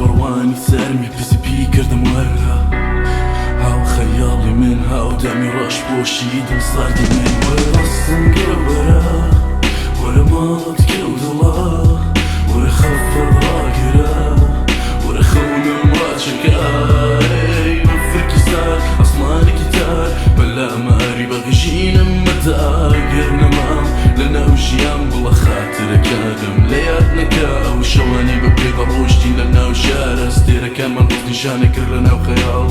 ورواني سرمي بس بيكردم ورا هاو خيالي من هاو دمي رش بوشي دم صار دمي ورصن قبرا ورا مالت كودلا ورا خفض راقرا ورا خون مراجكاي وفركي سار أصلا كتار بلا ما أري بغجينا متاقرنا مام لنا وجيان بلا خاطر كادم لياتنا كاو شواني ببيض روشتي لنا وشارة ستيرا كمان رضي شانك لنا وخيال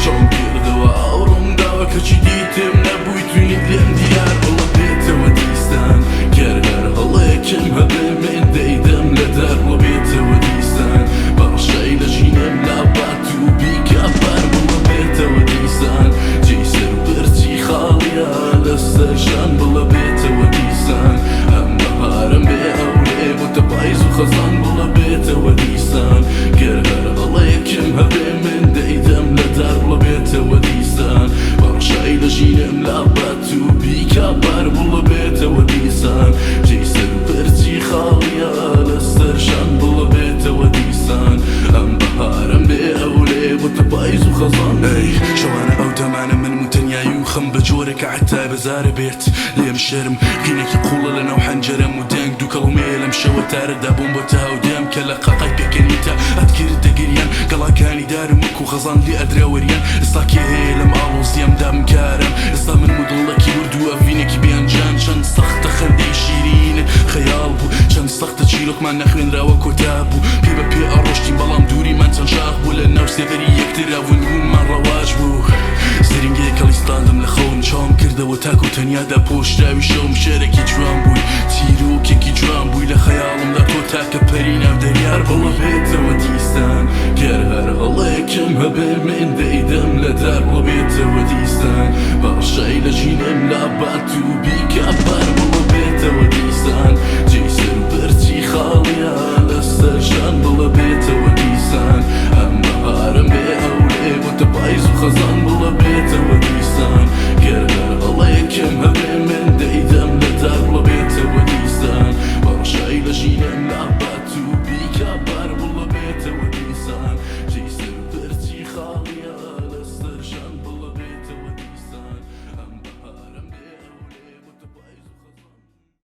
شون كير دوا أورم دوا كجديتم نبوي تويني ديم ديار والله بيتا وديستان كرهر هلاكم هبه من ديدم لدار وبيتا وديستان برشاي لجينم لاباتو بيك أبار والله بيتا وديستان جيسر برتي خاليا لسرشان والله بيتا وديستان هم بهارم بأولي بوتبايز وخزان والله بيتا وديستان كرهر هلاكم هبه من ديدم لدار والله بيتا وديستان برشاي لجينم لاباتو بيك أبار والله بيتا وديستان جيسر برتي خاليا لسرشان والله بيتا وديستان هم بهارم بأولي بوتبايز وخزان اي شوانا او تمانا من متنياي وخم بجورك عتا بزار بيت ليم شرم قينك يقول لنا وحنجرم ودانك دوك الميلم شو تارد ابون بوتها ودام كلا قاقاك كنيتا اذكر تقريان قلا كاني دارمك وخزان لي ادري وريان اسلاكي هيلم الوز يم دام كارم اسلا من مضلك وردو افينك بيان جان شن سخت خندي شيرين خيال بو شن سخت تشيلك ما نخوين راوا كتابو بيبا بي اروشتي بلام دوري من تنشاق ولا نفسي غيري يكتر ونقول من رواج بو سرنجي كاليستاندم لخون شام كرده وتاكو تنيا دا بوش راوي شوم شاركي جوان بوي تيرو كيكي جوان بوي لخيالم دا تو تاكا برينا بدريار بالله بيتا وديستان كرهر هلاكم هبه من ديدم لدار بالله بيتا وديستان برشاي لجينم لاباتو بيك